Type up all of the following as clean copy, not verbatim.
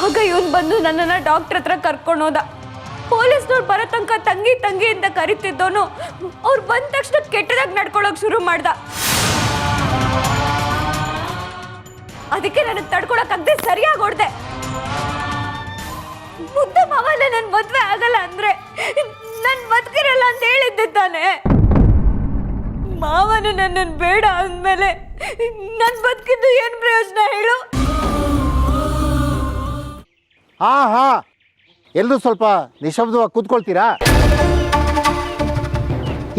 ಆಗ ಇವನು ಬಂದು ನನ್ನನ್ನು ಡಾಕ್ಟರ್ ಹತ್ರ ಕರ್ಕೊಂಡು ಹೋದ. ಪೊಲೀಸ್ನವ್ರು ಬರೋ ತನಕ ತಂಗಿ ತಂಗಿ ಅಂತ ಕರಿತಿದ್ದೋನು ಅವ್ರು ಬಂದ ತಕ್ಷಣ ಕೆಟ್ಟದಾಗಿ ನಡ್ಕೊಳ್ಳೋಕೆ ಶುರು ಮಾಡ್ದ. ಅದಕ್ಕೆ ನನಗೆ ತಡ್ಕೊಳಕ್ಕಾಗದೆ ಸರಿಯಾಗಿ ಹೊಡ್ದೆ. ಮುದ್ದ ಮಾವಲ್ಲ ನನ್ನ ಮದ್ವೆ ಆಗಲ್ಲ ಅಂದ್ರೆ ನನ್ ಬದುಕಿರಲ್ಲ ಅಂತ ಹೇಳಿದ್ದೆ ತಾನೆ. ಮಾವನು ನನ್ನನ್ನು ಬೇಡ ಅಂದ್ಮೇಲೆ ನನ್ ಬದುಕಿದ್ದು ಏನ್ ಪ್ರಯೋಜನ ಹೇಳು? ಹಾ ಎಲ್ಲರೂ ಸ್ವಲ್ಪ ನಿಶಬ್ದವಾಗಿ ಕೂತ್ಕೊಳ್ತೀರಾ?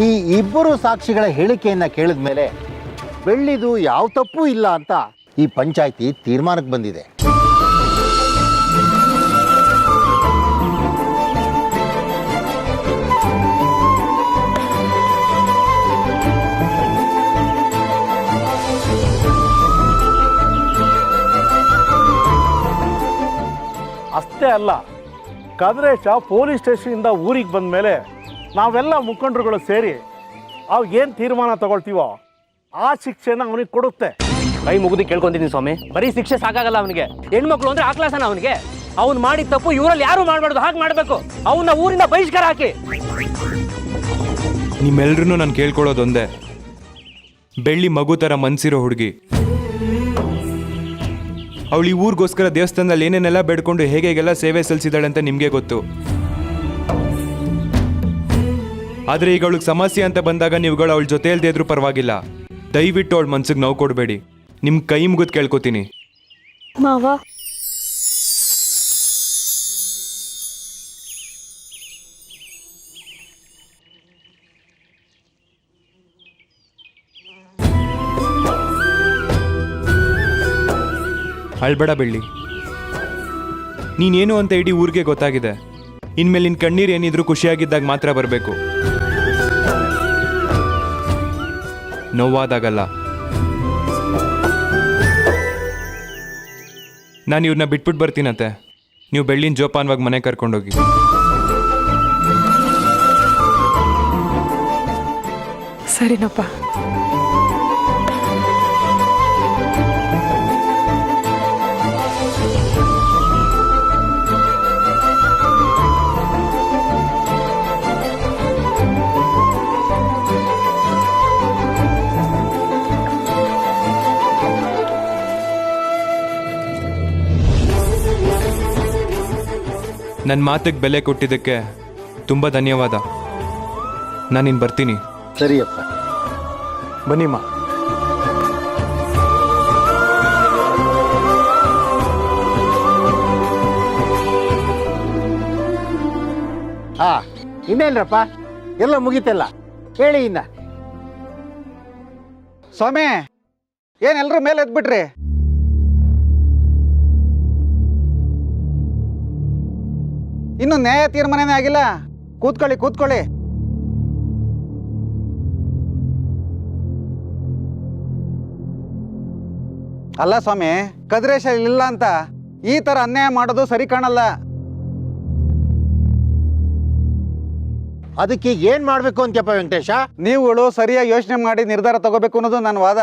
ಈ ಇಬ್ಬರು ಸಾಕ್ಷಿಗಳ ಹೇಳಿಕೆಯನ್ನ ಕೇಳಿದ ಮೇಲೆ ಬೆಳ್ಳಿದು ಯಾವ ತಪ್ಪು ಇಲ್ಲ ಅಂತ ಈ ಪಂಚಾಯ್ತಿ ತೀರ್ಮಾನಕ್ಕೆ ಬಂದಿದೆ. ಅಷ್ಟೇ ಅಲ್ಲ, ಕದ್ರೇಶ ಪೊಲೀಸ್ ಸ್ಟೇಷನಿಂದ ಊರಿಗೆ ಬಂದ ಮೇಲೆ ನಾವೆಲ್ಲ ಮುಖಂಡರುಗಳು ಸೇರಿ ಅವಾಗೇನು ತೀರ್ಮಾನ ತಗೊಳ್ತೀವೋ ಆ ಶಿಕ್ಷೆನ ಅವನಿಗೆ ಕೊಡುತ್ತೆ. ಕೈ ಮುಗಿದು ಕೇಳ್ಕೊಂತೀನಿ ಸ್ವಾಮಿ, ಬರೀ ಶಿಕ್ಷೆ ಸಾಕಾಗಲ್ಲ ಅವನಿಗೆ. ಹೆಣ್ಮಕ್ಳು ಅಂದ್ರೆ ಆಕ್ಲಾಸನ ಅವನಿಗೆ. ಅವ್ನು ಮಾಡಿದ ತಪ್ಪು ಇವರಲ್ಲಿ ಯಾರು ಮಾಡಬಾರ್ದು, ಹಾಗೆ ಮಾಡಬೇಕು. ಅವನ್ನ ಊರಿಂದ ಬಹಿಷ್ಕಾರ ಹಾಕಿ. ನಿಮ್ಮೆಲ್ರೂ ನಾನು ಕೇಳ್ಕೊಳ್ಳೋದೊಂದೇ, ಬೆಳ್ಳಿ ಮಗು ಥರ ಮನ್ಸಿರೋ ಹುಡುಗಿ. ಅವಳು ಈ ಊರಿಗೋಸ್ಕರ ದೇವಸ್ಥಾನದಲ್ಲಿ ಏನೇನೆಲ್ಲ ಬೇಡ್ಕೊಂಡು ಹೇಗೆಲ್ಲ ಸೇವೆ ಸಲ್ಲಿಸಿದಾಳೆ ಅಂತ ನಿಮಗೆ ಗೊತ್ತು. ಆದರೆ ಈಗ ಅವಳಿಗೆ ಸಮಸ್ಯೆ ಅಂತ ಬಂದಾಗ ನೀವುಗಳು ಅವಳ ಜೊತೆ ಇಲ್ದೇ ಇದ್ರೂ ಪರವಾಗಿಲ್ಲ, ದಯವಿಟ್ಟು ಅವಳ ಮನ್ಸಿಗೆ ನೋವು ಕೊಡಬೇಡಿ. ನಿಮ್ಮ ಕೈ ಮುಗಿದು ಕೇಳ್ಕೊತೀನಿ. ಮಾವ, ಅಳ್ಬೇಡ ಬೆಳ್ಳಿ, ನೀನೇನು ಅಂತ ಇಡೀ ಊರಿಗೆ ಗೊತ್ತಾಗಿದೆ. ಇನ್ಮೇಲೆ ನಿನ್ನ ಕಣ್ಣೀರು ಏನಿದ್ರು ಖುಷಿಯಾಗಿದ್ದಾಗ ಮಾತ್ರ ಬರಬೇಕು, ನೋವಾದಾಗಲ್ಲ. ನಾನು ಇವ್ರನ್ನ ಬಿಟ್ಬಿಟ್ಟು ಬರ್ತೀನತ್ತೆ. ನೀವು ಬೆಳ್ಳಿನ ಜೋಪಾನವಾಗಿ ಮನೆ ಕರ್ಕೊಂಡೋಗಿ. ಸರಿನಪ್ಪ. ನನ್ನ ಮಾತಿಗೆ ಬೆಲೆ ಕೊಟ್ಟಿದ್ದಕ್ಕೆ ತುಂಬ ಧನ್ಯವಾದ. ನಾನಿನ್ನು ಬರ್ತೀನಿ. ಸರಿಯಪ್ಪ, ಬನ್ನಿಮ್ಮ. ಇನ್ನೇನ್ರಪ್ಪ, ಎಲ್ಲ ಮುಗೀತಲ್ಲ, ಹೇಳಿ ಇನ್ನ. ಸ್ವಾಮಿ, ಏನ್ ಎಲ್ರೂ ಮೇಲೆ ಎದ್ಬಿಟ್ರಿ? ಇನ್ನು ನ್ಯಾಯ ತೀರ್ಮಾನನೇ ಆಗಿಲ್ಲ. ಕೂತ್ಕೊಳ್ಳಿ ಕೂತ್ಕೊಳ್ಳಿ. ಅಲ್ಲ ಸ್ವಾಮಿ, ಕದ್ರೇಶ ಇಲ್ಲ ಅಂತ ಈ ತರ ಅನ್ಯಾಯ ಮಾಡೋದು ಸರಿ ಕಾಣಲ್ಲ. ಅದಕ್ಕೆ ಏನ್ ಮಾಡ್ಬೇಕು ಅಂತ್ಯಪ್ಪ ವೆಂಕಟೇಶ? ನೀವುಗಳು ಸರಿಯಾಗಿ ಯೋಚನೆ ಮಾಡಿ ನಿರ್ಧಾರ ತಗೋಬೇಕು ಅನ್ನೋದು ನನ್ನ ವಾದ.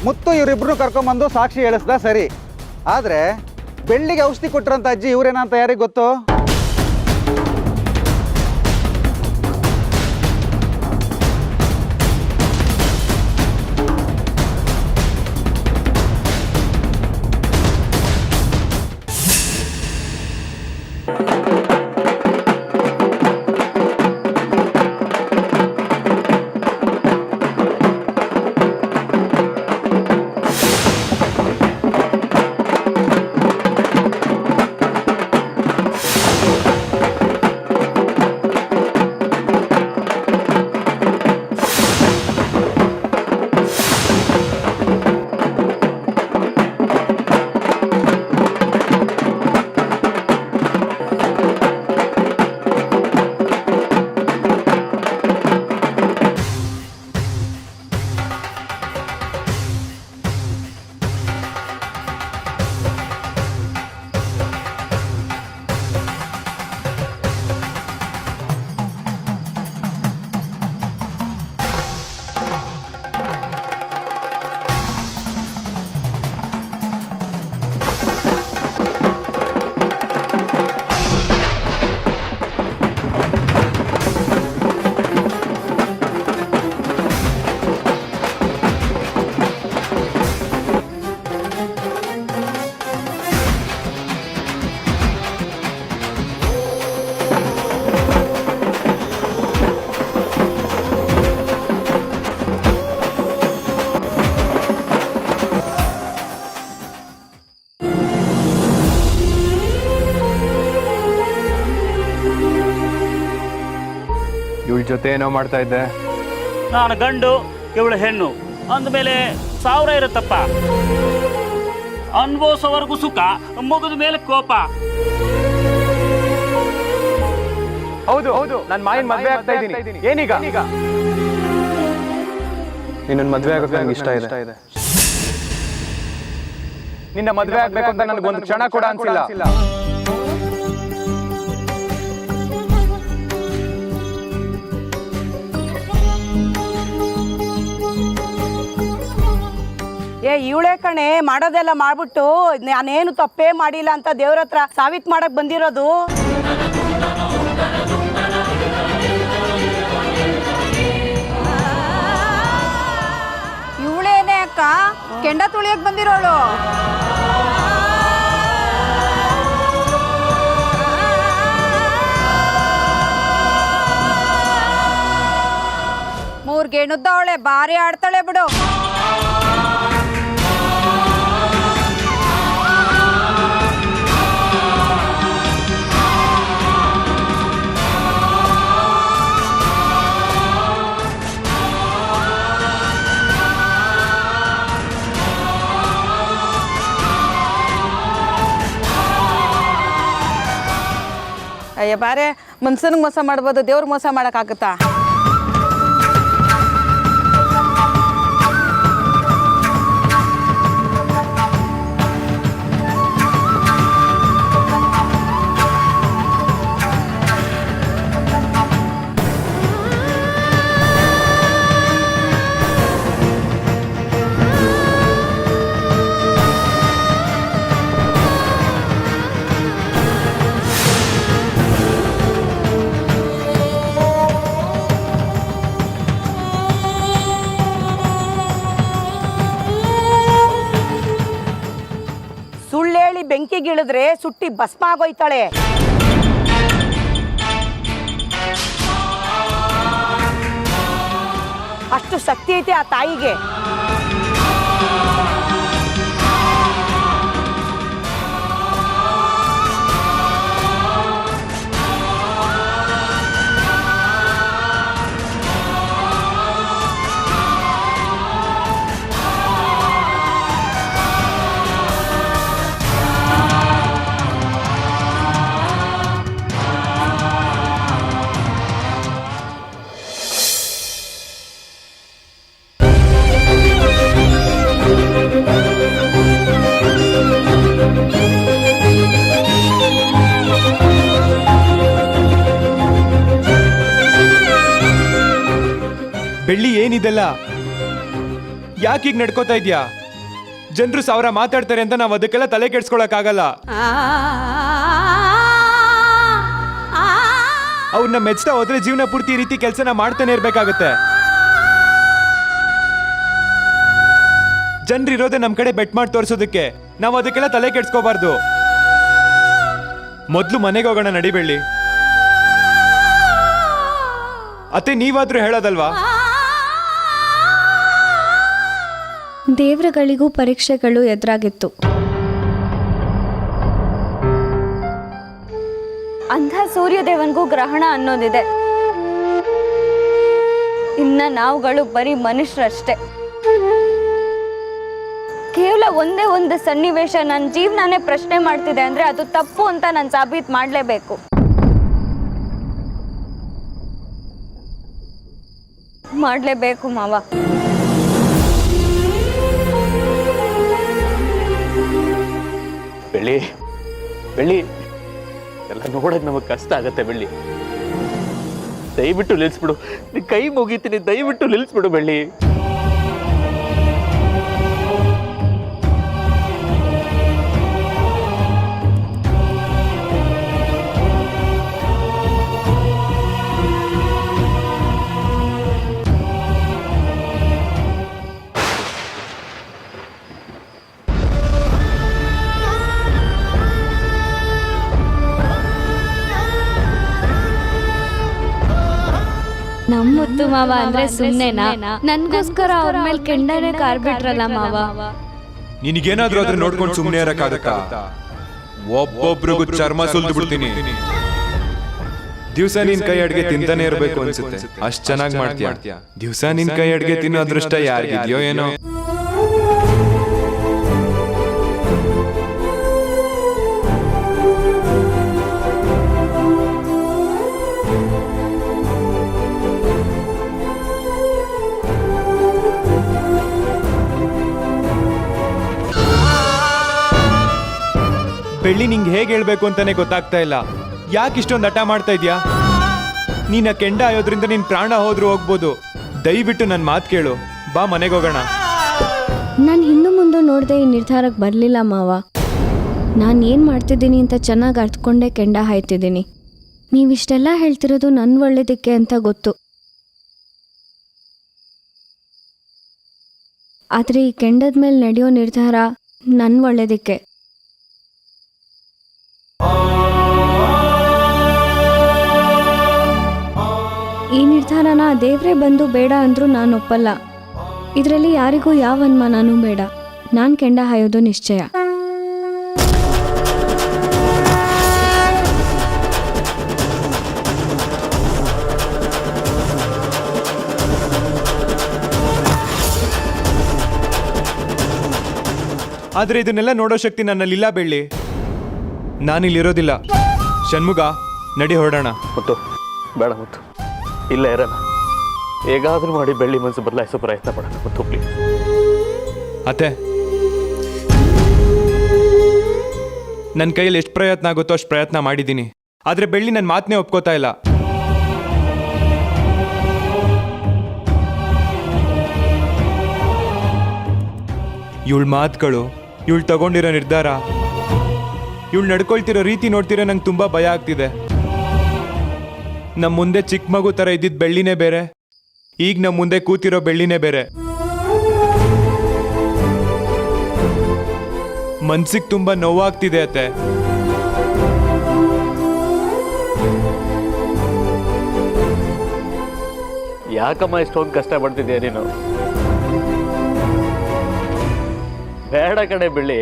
ಮುತ್ತು ಇವರಿಬ್ರು ಕರ್ಕೊಂಬಂದು ಸಾಕ್ಷಿ ಹೇಳಿಸ್ದ ಸರಿ, ಆದ್ರೆ ಬೆಳ್ಳಿಗೆ ಔಷಧಿ ಕೊಟ್ಟಿರೋಂಥ ಅಜ್ಜಿ ಇವ್ರೇನಂತ ಯಾರಿಗೆ ಗೊತ್ತು? ಜೊತೆ ಏನೋ ಮಾಡ್ತಾ ಇದ್ದೆ. ನಾನು ಗಂಡು ಇವಳು ಹೆಣ್ಣು ಅಂದಮೇಲೆ 1000 ಇರುತ್ತಪ್ಪ. ಅನ್ಭವಿಸೋವರೆಗೂ ಸುಖ, ಮುಗಿದ ಮೇಲೆ ಕೋಪ. ಹೌದು ಹೌದು, ನಾನು ಮಾಯನ್ ಮದ್ವೆ ಆಗ್ತಾ ಇದ್ದೀನಿ. ಏನೀಗ? ನಿನ್ನ ಮದ್ವೆ ಆಗೋಕೆ ನನಗೆ ಇಷ್ಟ ಇದೆ. ನಿನ್ನ ಮದ್ವೆ ಆಗ್ಬೇಕು ಅಂತ ನನಗೊಂದು ಕ್ಷಣ ಕೂಡ ಅನ್ಸಿಲ್ಲ. ಇವಳೆ ಕಣೆ ಮಾಡೋದೆಲ್ಲ ಮಾಡ್ಬಿಟ್ಟು ನಾನೇನು ತಪ್ಪೇ ಮಾಡಿಲ್ಲ ಅಂತ ದೇವ್ರ ಹತ್ರ ಸಾಬೀತ್ ಮಾಡಕ್ ಬಂದಿರೋದು. ಇವಳೇನೆ ಅಕ್ಕ ಕೆಂಡ ತುಳಿಯಕ್ ಬಂದಿರೋಳು. ಮೂರ್ಗೇಣುದ್ದವಳೆ ಬಾರಿ ಆಡ್ತಾಳೆ ಬಿಡು. ಅಯ್ಯ ಬಾರೆ, ಮನ್ಸನ್ಗೆ ಮೋಸ ಮಾಡ್ಬೋದು, ದೇವ್ರಿಗೆ ಮೋಸ ಮಾಡೋಕ್ಕಾಗುತ್ತಾ? ಸುಳ್ಳೇಳಿ ಬೆಂಕಿಗಿಳಿದ್ರೆ ಸುಟ್ಟಿ ಭಸ್ಮ ಆಗೋಯ್ತಾಳೆ. ಅಷ್ಟು ಶಕ್ತಿ ಐತೆ ಆ ತಾಯಿಗೆ. ಬೆಳ್ಳಿ ಏನಿದೆಲ್ಲ? ಯಾಕೆ ಈಗ ನಡ್ಕೋತಾ ಇದ್ಯಾ? ಜನರು 1000 ಮಾತಾಡ್ತಾರೆ ಅಂತ ನಾವು ಅದಕ್ಕೆಲ್ಲ ತಲೆ ಕೆಡ್ಸ್ಕೊಳಕ್ಕಾಗಲ್ಲ. ಅವ್ರನ್ನ ಮೆಚ್ತಾ ಹೋದ್ರೆ ಜೀವನ ಪೂರ್ತಿ ಈ ರೀತಿ ಕೆಲಸನ ಮಾಡ್ತಾನೆ ಇರ್ಬೇಕಾಗತ್ತೆ. ಜನರಿರೋದೇ ನಮ್ ಕಡೆ ಬೆಟ್ ಮಾಡಿ ತೋರಿಸೋದಕ್ಕೆ. ನಾವು ಅದಕ್ಕೆಲ್ಲ ತಲೆ ಕೆಡ್ಸ್ಕೋಬಾರ್ದು. ಮೊದ್ಲು ಮನೆಗೆ ಹೋಗೋಣ ನಡಿ ಬೆಳ್ಳಿ. ಅತ್ತೆ ನೀವಾದ್ರೂ ಹೇಳೋದಲ್ವಾ? ದೇವ್ರಗಳಿಗೂ ಪರೀಕ್ಷೆಗಳು ಎದುರಾಗಿತ್ತು. ಅಂಧ ಸೂರ್ಯದೇವನ್ಗೂ ಗ್ರಹಣ ಅನ್ನೋದಿದೆ. ಇನ್ನ ನಾವುಗಳು ಬರೀ ಮನುಷ್ಯರಷ್ಟೇ. ಕೇವಲ ಒಂದೇ ಒಂದು ಸನ್ನಿವೇಶ ನನ್ನ ಜೀವನನೇ ಪ್ರಶ್ನೆ ಮಾಡ್ತಿದೆ ಅಂದ್ರೆ ಅದು ತಪ್ಪು ಅಂತ ನಾನು ಸಾಬೀತು ಮಾಡಲೇಬೇಕು. ಮಾಡಲೇಬೇಕು ಮಾವ. ಬೆಳ್ಳಿ ಬೆಳ್ಳಿ, ಎಲ್ಲ ನೋಡಕ್ ನಮಗೆ ಕಷ್ಟ ಆಗತ್ತೆ ಬೆಳ್ಳಿ. ದಯವಿಟ್ಟು ನಿಲ್ಲಿಸ್ಬಿಡು, ಕೈ ಮುಗಿತೀನಿ, ದಯವಿಟ್ಟು ನಿಲ್ಲಿಸ್ಬಿಡು ಬೆಳ್ಳಿ. ನಮ್ಮ ಮುತ್ತು ಮಾವ ಅಂದ್ರೆ ಸುಮ್ಮನೆನಾ? ನನ್ಗೋಸ್ಕರ ಅವ್ರ ಮೇಲೆ ಕೆಂಡನೆ ಕಾರ್ಬಿಟ್ರಲ್ಲ ಮಾವ. ನಿನಗೇನಾದ್ರೂ ಅದ್ರ ನೋಡ್ಕೊಂಡು ಸುಮ್ಮನೆ ಇರಕ್ಕಾಗತ್ತಾ? ಒಬ್ಬೊಬ್ರಿಗೂ ಚರ್ಮ ಸುಲ್ದು ಬಿಡ್ತೀನಿ. ದಿವ್ಸ ನಿನ್ ಕೈ ಅಡ್ಗೆ ತಿಂತಾನೆ ಇರ್ಬೇಕು ಅನ್ಸುತ್ತೆ. ಅಷ್ಟ್ ಚೆನ್ನಾಗಿ ಮಾಡ್ತೀಯ. ದಿವ್ಸ ನಿನ್ ಕೈ ಅಡ್ಗೆ ತಿನ್ನೋ ಅದೃಷ್ಟ ಯಾರಿಗಿದ್ಯೋ ಏನೋ. ಬೆಳ್ಳಿ ನಿಂಗೆ ಹೇಗೆ ಹೇಳ್ಬೇಕು ಅಂತಾನೆ ಗೊತ್ತಾಗ್ತಾ ಇಲ್ಲ. ಯಾಕೆ ಇಷ್ಟೊಂದು ಹಠ ಮಾಡ್ತಾ ಇದ್ಯಾ? ನೀನ ಕೆಂಡ ಆಯೋದ್ರಿಂದ ನಿನ್ ಪ್ರಾಣ ಹೋದ್ರೂ ಹೋಗ್ಬೋದು. ದಯವಿಟ್ಟು ನನ್ನ ಮಾತು ಕೇಳು, ಬಾ ಮನೆಗೆ ಹೋಗೋಣ. ನಾನು ಹಿಂದೆ ಮುಂದೆ ನೋಡದೆ ಈ ನಿರ್ಧಾರಕ್ಕೆ ಬರಲಿಲ್ಲ ಮಾವ. ನಾನು ಏನು ಮಾಡ್ತಿದ್ದೀನಿ ಅಂತ ಚೆನ್ನಾಗಿ ಅರ್ಥಕೊಂಡೇ ಕೆಂಡ ಹಾಯ್ತಿದ್ದೀನಿ. ನೀವಿಷ್ಟೆಲ್ಲ ಹೇಳ್ತಿರೋದು ನನ್ನ ಒಳ್ಳೇದಕ್ಕೆ ಅಂತ ಗೊತ್ತು. ಆದರೆ ಈ ಕೆಂಡದ ಮೇಲೆ ನಡೆಯೋ ನಿರ್ಧಾರ ನನ್ನ ಒಳ್ಳೇದಕ್ಕೆ. ಈ ನಿರ್ಧಾರನ ದೇವ್ರೇ ಬಂದು ಬೇಡ ಅಂದರೂ ನಾನು ಒಪ್ಪಲ್ಲ. ಇದರಲ್ಲಿ ಯಾರಿಗೂ ಯಾವ ಅನುಮಾನನೂ ಬೇಡ. ನಾನು ಕೆಂಡ ಹಾಯೋದು ನಿಶ್ಚಯ. ಆದ್ರೆ ಇದನ್ನೆಲ್ಲ ನೋಡೋ ಶಕ್ತಿ ನನ್ನಲ್ಲಿಲ್ಲ ಬೆಳ್ಳಿ. ನಾನಿಲ್ಲಿರೋದಿಲ್ಲ. ಷಣ್ಮುಗ, ನಡಿ ಹೊರಡೋಣ. ಮುತ್ತು ಬೇಡ ಮುತ್ತು, ಇಲ್ಲ ಇರೋಣ. ಹೇಗಾದ್ರೂ ಮಾಡಿ ಬೆಳ್ಳಿ ಮನಸ್ಸು ಬದಲಾಯಿಸೋ ಪ್ರಯತ್ನ ಮಾಡೋಣ ಮುತ್ತು, ಪ್ಲೀಸ್. ಅತ್ತೆ, ನನ್ನ ಕೈಯಲ್ಲಿ ಎಷ್ಟು ಪ್ರಯತ್ನ ಆಗುತ್ತೋ ಅಷ್ಟು ಪ್ರಯತ್ನ ಮಾಡಿದ್ದೀನಿ. ಆದರೆ ಬೆಳ್ಳಿ ನನ್ನ ಮಾತನ್ನೇ ಒಪ್ಕೋತಾ ಇಲ್ಲ. ಇವಳ ಮಾತುಗಳು, ಇವಳು ತಗೊಂಡಿರೋ ನಿರ್ಧಾರ, ಇವಳು ನಡ್ಕೊಳ್ತಿರೋ ರೀತಿ ನೋಡ್ತಿರೋ ನಂಗೆ ತುಂಬ ಭಯ ಆಗ್ತಿದೆ. ನಮ್ಮ ಮುಂದೆ ಚಿಕ್ಕ ಮಗು ಥರ ಇದ್ದಿದ್ದ ಬೆಳ್ಳಿನೇ ಬೇರೆ, ಈಗ ನಮ್ಮ ಮುಂದೆ ಕೂತಿರೋ ಬೆಳ್ಳಿನೇ ಬೇರೆ. ಮನ್ಸಿಗೆ ತುಂಬ ನೋವಾಗ್ತಿದೆ ಅತ್ತೆ. ಯಾಕಮ್ಮ ಇಷ್ಟೊಂದು ಕಷ್ಟ ಪಡ್ತಿದ್ಯಾ ನೀನು? ಬೇಡ ಕಡೆ ಬೆಳ್ಳಿ.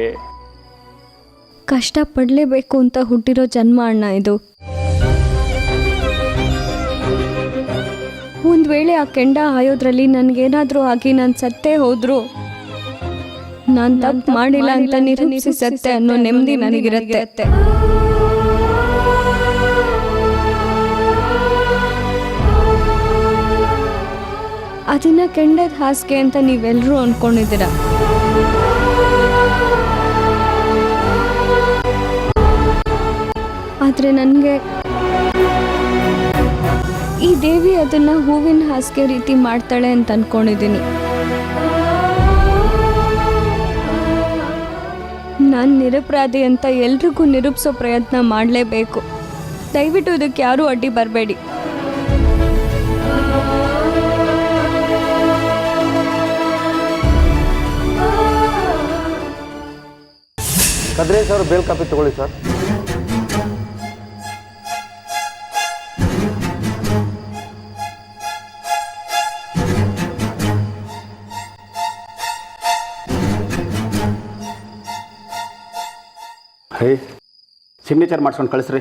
ಕಷ್ಟ ಪಡಲೇಬೇಕು ಅಂತ ಹುಟ್ಟಿರೋ ಜನ್ಮ ಅಣ್ಣ ಇದು. ಒಂದು ವೇಳೆ ಆ ಕೆಂಡ ಹಾಯೋದ್ರಲ್ಲಿ ನನಗೇನಾದರೂ ಆಗಿ ನಾನು ಸತ್ತೇ ಹೋದ್ರು ನಾನು ತಪ್ಪು ಮಾಡಿಲ್ಲ ಅಂತ ನಿರೂಪಿಸಿ ಸತ್ತೆ ಅನ್ನೋ ನೆಮ್ಮದಿ ನನಗಿರುತ್ತೆ. ಅದನ್ನ ಕೆಂಡದ ಹಾಸಿಗೆ ಅಂತ ನೀವೆಲ್ಲರೂ ಅನ್ಕೊಂಡಿದ್ದೀರ. ಆದರೆ ನನಗೆ ಈ ದೇವಿ ಅದನ್ನ ಹೂವಿನ ಹಾಸಿಗೆ ರೀತಿ ಮಾಡ್ತಾಳೆ ಅಂತ ಅನ್ಕೊಂಡಿದ್ದೀನಿ. ನಾನು ನಿರಪರಾಧಿ ಅಂತ ಎಲ್ರಿಗೂ ನಿರೂಪಿಸೋ ಪ್ರಯತ್ನ ಮಾಡಲೇಬೇಕು. ದಯವಿಟ್ಟು ಇದಕ್ಕೆ ಯಾರೂ ಅಡ್ಡಿ ಬರಬೇಡಿ. ಕದ್ರೇಶ್ ಅವರು ಬೇಲ್ ಕಾಪಿ ತಗೊಳ್ಳಿ ಸರ್. ಹೇ, ಸಿಗ್ನೇಚರ್ ಮಾಡ್ಸ್ಕೊಂಡು ಕಳಿಸ್ರಿ.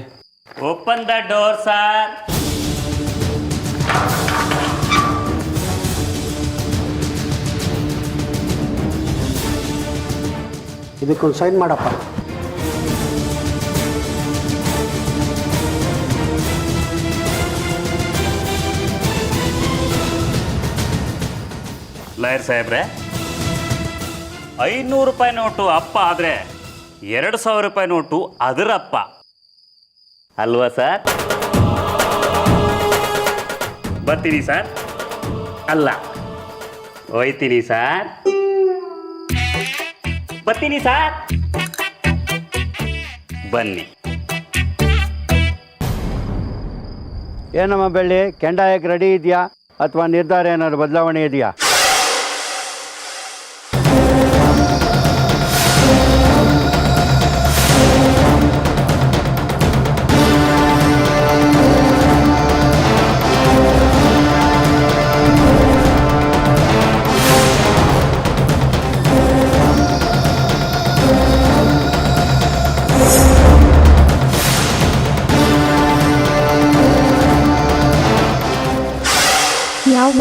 Open the door sir. ಇದಕ್ಕೊಂದು ಸೈನ್ ಮಾಡಪ್ಪ. ಲಾಯರ್ ಸಾಹೇಬ್ರೆ, 500 ರೂಪಾಯಿ ನೋಟು ಅಪ್ಪ ಆದರೆ 2,000 ರೂಪಾಯಿ ನೋಟು ಅದರಪ್ಪ ಅಲ್ವಾ ಸರ್? ಬರ್ತೀನಿ ಸರ್. ಅಲ್ಲ, ಹೋಯ್ತೀನಿ ಸರ್. ಬರ್ತೀನಿ ಸರ್. ಬನ್ನಿ. ಏನಮ್ಮ ಬೆಳ್ಳಿ, ಕೆಂಡ ಹಾಯಕ್ಕೆ ರೆಡಿ ಇದೆಯಾ ಅಥವಾ ನಿರ್ಧಾರ ಏನಾದ್ರು ಬದಲಾವಣೆ ಇದೆಯಾ?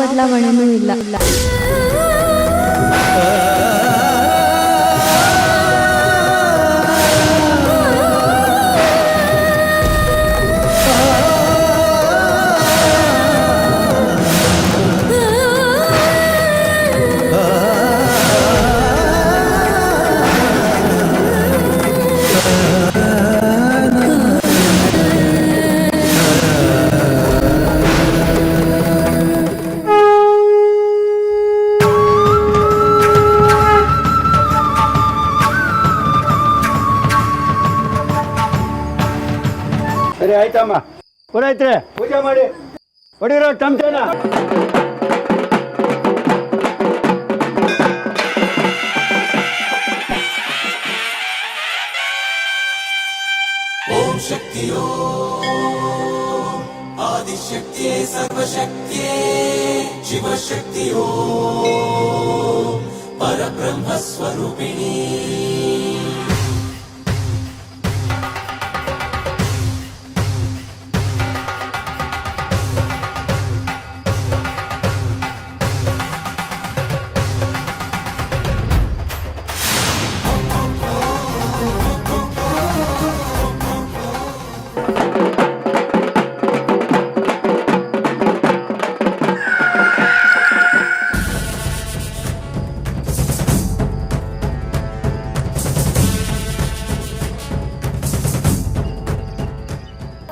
ಬದಲಾವಣೆನೂ ಇಲ್ಲ. ಸರಿ ಆಯ್ತಮ್ಮ, ಪುರೋಹಿತ್ರೆ ಪೂಜೆ ಮಾಡಿ ಹೊಡಿರೋ ಟಮ್ಟನ.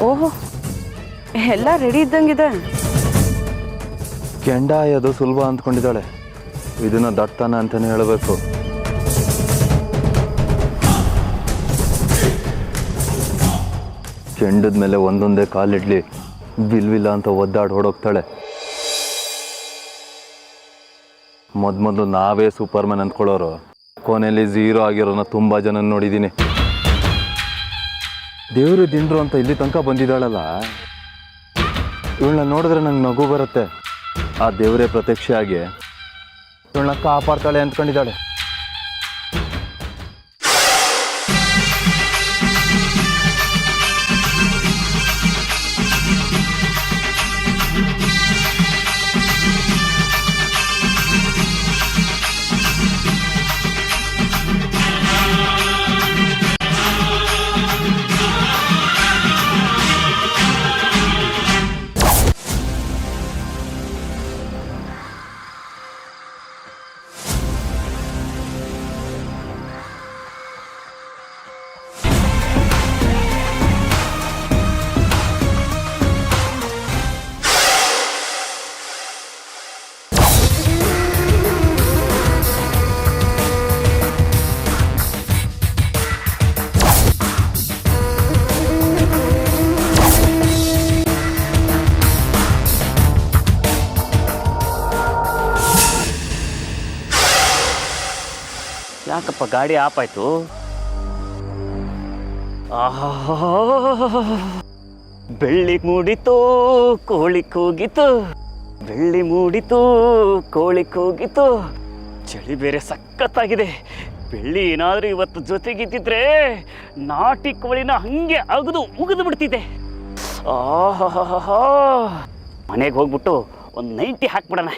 ಓಹೋ, ಎಲ್ಲ ರೆಡಿ ಇದ್ದಂಗಿದೆ. ಕೆಂಡ ಆಯೋದು ಸುಲಭ ಅಂದ್ಕೊಂಡಿದ್ದಾಳೆ, ಇದನ್ನ ದಟ್ತಾನ ಅಂತಾನೆ ಹೇಳಬೇಕು. ಕೆಂಡದ ಮೇಲೆ ಒಂದೊಂದೇ ಕಾಲಿಡ್ಲಿ ಬಿಲ್ವಿಲ್ಲ ಅಂತ ಒದ್ದಾಡಿ ಹೊಡೋಗ್ತಾಳೆ. ಮೊದಲು ನಾವೇ ಸೂಪರ್ಮನ್ ಅಂದ್ಕೊಳ್ಳೋರು, ಕೊನೆಯಲ್ಲಿ ಝೀರೋ ಆಗಿರೋನ ತುಂಬ ಜನ ನೋಡಿದ್ದೀನಿ. ದೇವರು ದಿಂಡ್ರು ಅಂತ ಇಲ್ಲಿ ತನಕ ಬಂದಿದ್ದಾಳಲ್ಲ, ಇವಳನ್ನ ನೋಡಿದ್ರೆ ನಂಗೆ ನಗು ಬರುತ್ತೆ. ಆ ದೇವರೇ ಪ್ರತ್ಯಕ್ಷ ಆಗಿ ಇವಳನ್ನ ಕಾಪಾಡ್ತಾಳೆ ಅಂದ್ಕೊಂಡಿದ್ದಾಳೆ. ಯಾಕಪ್ಪ ಗಾಡಿ ಆಫ್ ಆಯ್ತು? ಬೆಳ್ಳಿ ಮೂಡಿತು ಕೋಳಿ ಕೂಗಿತು, ಬೆಳ್ಳಿ ಮೂಡಿತು ಕೋಳಿ ಕೂಗಿತು. ಚಳಿ ಬೇರೆ ಸಖತ್ತಾಗಿದೆ. ಬೆಳ್ಳಿ ಏನಾದರೂ ಇವತ್ತು ಜೊತೆಗಿದ್ದಿದ್ರೆ ನಾಟಿ ಕೋಳಿನ ಹಂಗೆ ಉಗಿದು ಬಿಡ್ತಿದ್ದೆ. ಮನೆಗೆ ಹೋಗ್ಬಿಟ್ಟು ಒಂದು 90 ಹಾಕ್ಬಿಡೋಣ.